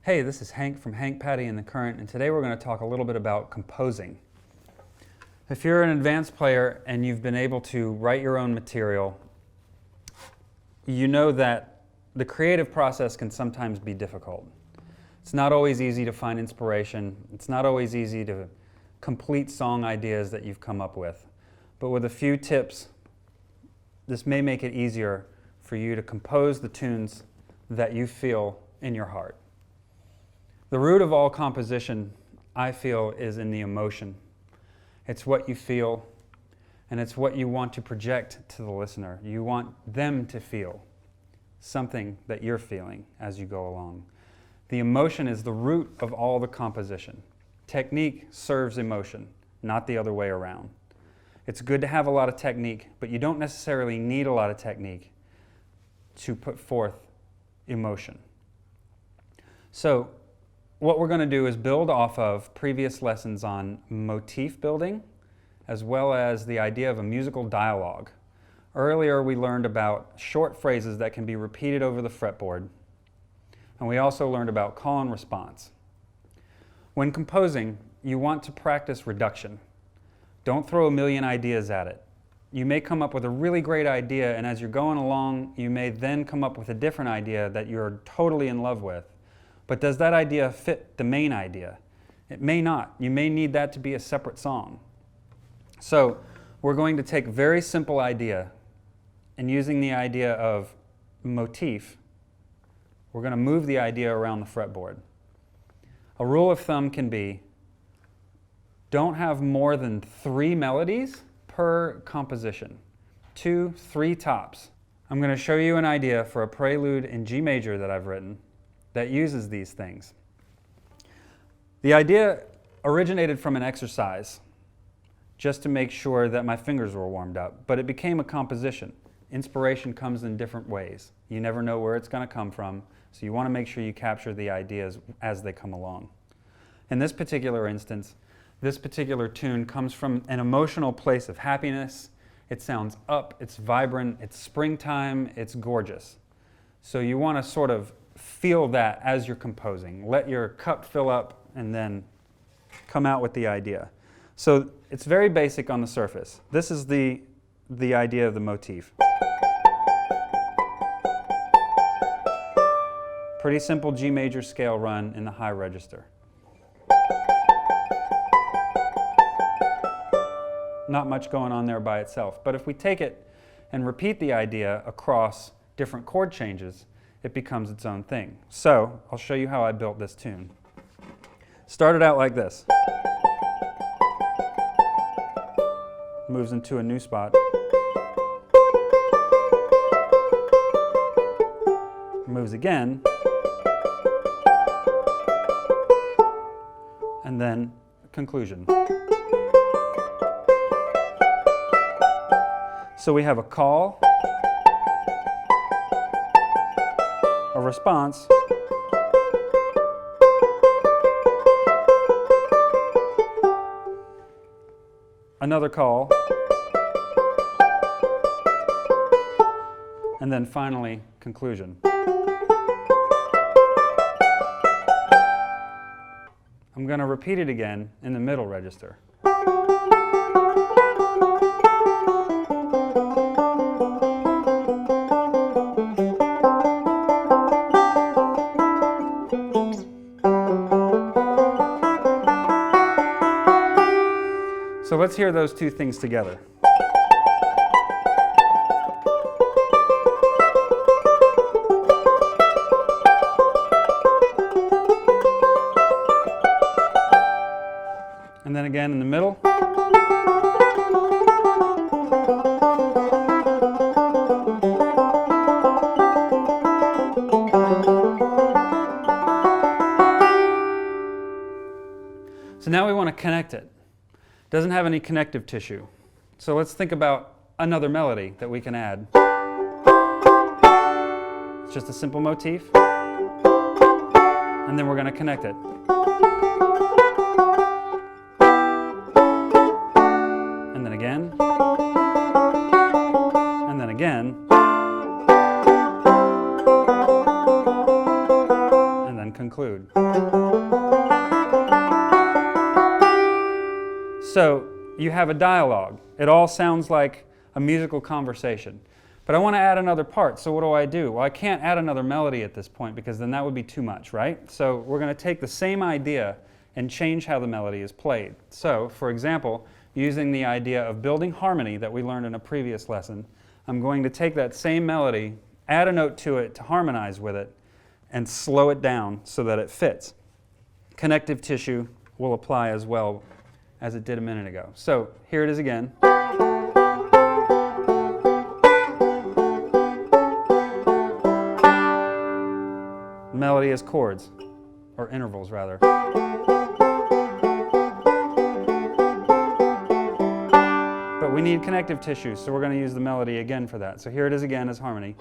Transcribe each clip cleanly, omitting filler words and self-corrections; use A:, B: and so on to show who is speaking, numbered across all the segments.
A: Hey, this is Hank from Hank, Patty, and the Current, and today we're going to talk a little bit about composing. If you're an advanced player and you've been able to write your own material, you know that the creative process can sometimes be difficult. It's not always easy to find inspiration. It's not always easy to complete song ideas that you've come up with. But with a few tips, this may make it easier for you to compose the tunes that you feel in your heart. The root of all composition, I feel, is in the emotion. It's what you feel, and it's what you want to project to the listener. You want them to feel something that you're feeling as you go along. The emotion is the root of all the composition. Technique serves emotion, not the other way around. It's good to have a lot of technique, but you don't necessarily need a lot of technique to put forth emotion. So, what we're going to do is build off of previous lessons on motif building, as well as the idea of a musical dialogue. Earlier we learned about short phrases that can be repeated over the fretboard, and we also learned about call and response. When composing, you want to practice reduction. Don't throw a million ideas at it. You may come up with a really great idea, and as you're going along, you may then come up with a different idea that you're totally in love with. But does that idea fit the main idea? It may not. You may need that to be a separate song. So we're going to take a very simple idea, and using the idea of motif, we're going to move the idea around the fretboard. A rule of thumb can be, don't have more than 3 melodies per composition. 2, 3 tops. I'm going to show you an idea for a prelude in G major that I've written that uses these things. The idea originated from an exercise just to make sure that my fingers were warmed up, but it became a composition. Inspiration comes in different ways. You never know where it's going to come from, so you want to make sure you capture the ideas as they come along. In this particular instance, this particular tune comes from an emotional place of happiness. It sounds up, it's vibrant, it's springtime, it's gorgeous. So you want to sort of feel that as you're composing. Let your cup fill up and then come out with the idea. So it's very basic on the surface. This is the idea of the motif. Pretty simple G major scale run in the high register. Not much going on there by itself, but if we take it and repeat the idea across different chord changes, it becomes its own thing. So, I'll show you how I built this tune. Started out like this. Moves into a new spot. Moves again. And then conclusion. So we have a call, a response, another call, and then finally conclusion. I'm going to repeat it again in the middle register. So let's hear those two things together. And then again in the middle. So now we want to connect it. Doesn't have any connective tissue. So let's think about another melody that we can add. It's just a simple motif, and then we're going to connect it. And then again, and then again, and then conclude. So you have a dialogue. It all sounds like a musical conversation. But I want to add another part, so what do? Well, I can't add another melody at this point because then that would be too much, right? So we're going to take the same idea and change how the melody is played. So, for example, using the idea of building harmony that we learned in a previous lesson, I'm going to take that same melody, add a note to it to harmonize with it, and slow it down so that it fits. Connective tissue will apply as well as it did a minute ago. So here it is again. The melody is chords, or intervals rather. But we need connective tissue, so we're going to use the melody again for that. So here it is again as harmony.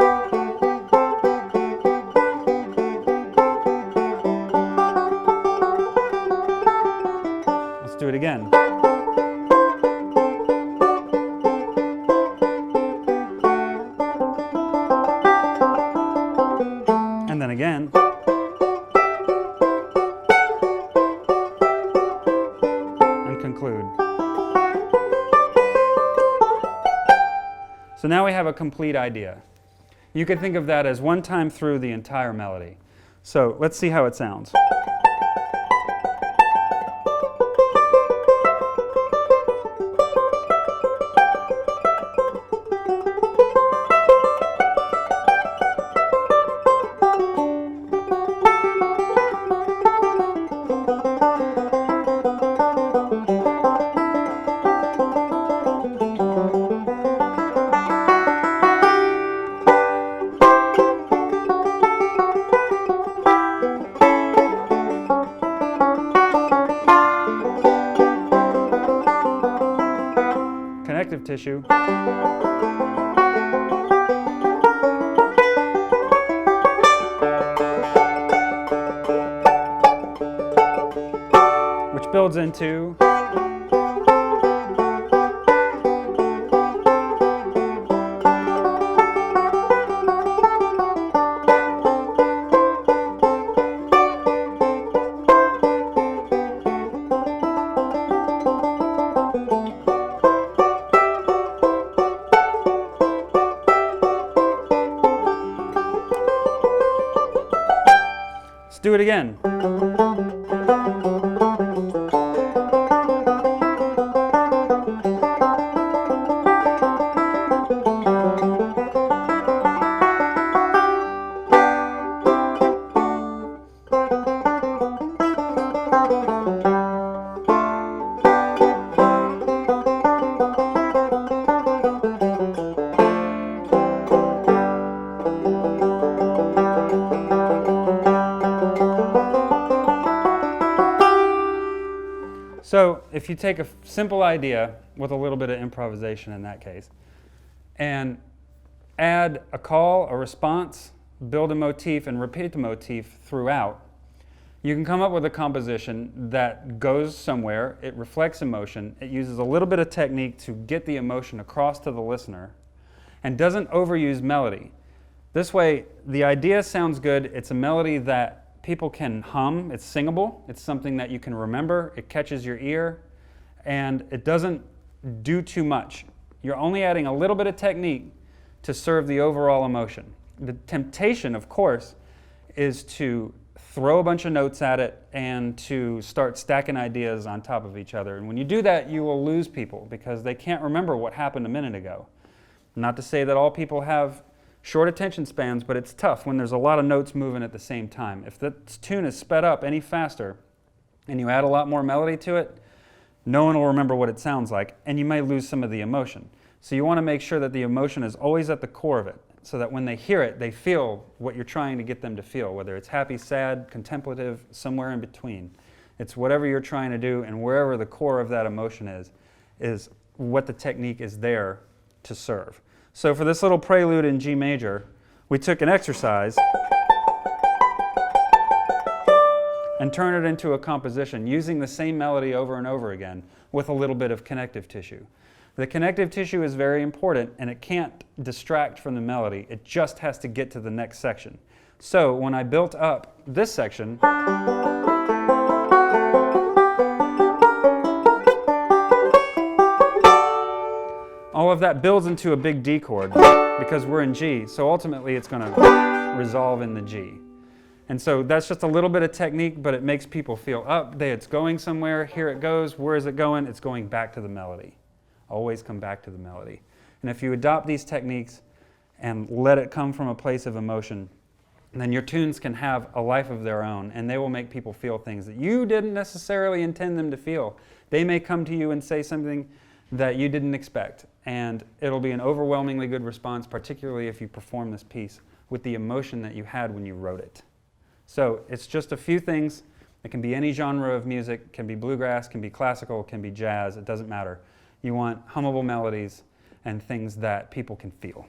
A: Let's do it again. And then again. And conclude. So now we have a complete idea. You could think of that as one time through the entire melody. So let's see how it sounds. Connective tissue. Which builds into do it again. So if you take a simple idea with a little bit of improvisation in that case, and add a call, a response, build a motif, and repeat the motif throughout, you can come up with a composition that goes somewhere, it reflects emotion, it uses a little bit of technique to get the emotion across to the listener, and doesn't overuse melody. This way, the idea sounds good, it's a melody that people can hum, it's singable, it's something that you can remember, it catches your ear, and it doesn't do too much. You're only adding a little bit of technique to serve the overall emotion. The temptation, of course, is to throw a bunch of notes at it and to start stacking ideas on top of each other. And when you do that, you will lose people because they can't remember what happened a minute ago. Not to say that all people have short attention spans, but it's tough when there's a lot of notes moving at the same time. If the tune is sped up any faster and you add a lot more melody to it, no one will remember what it sounds like, and you may lose some of the emotion. So you want to make sure that the emotion is always at the core of it, so that when they hear it, they feel what you're trying to get them to feel, whether it's happy, sad, contemplative, somewhere in between. It's whatever you're trying to do, and wherever the core of that emotion is what the technique is there to serve. So for this little prelude in G major, we took an exercise and turned it into a composition using the same melody over and over again with a little bit of connective tissue. The connective tissue is very important and it can't distract from the melody. It just has to get to the next section. So when I built up this section, all of that builds into a big D chord because we're in G, so ultimately it's going to resolve in the G. And so that's just a little bit of technique, but it makes people feel it's going somewhere, here it goes, where is it going? It's going back to the melody. Always come back to the melody. And if you adopt these techniques and let it come from a place of emotion, then your tunes can have a life of their own, and they will make people feel things that you didn't necessarily intend them to feel. They may come to you and say something that you didn't expect, and it'll be an overwhelmingly good response, particularly if you perform this piece with the emotion that you had when you wrote it. So it's just a few things. It can be any genre of music, can be bluegrass, can be classical, can be jazz, it doesn't matter. You want hummable melodies and things that people can feel.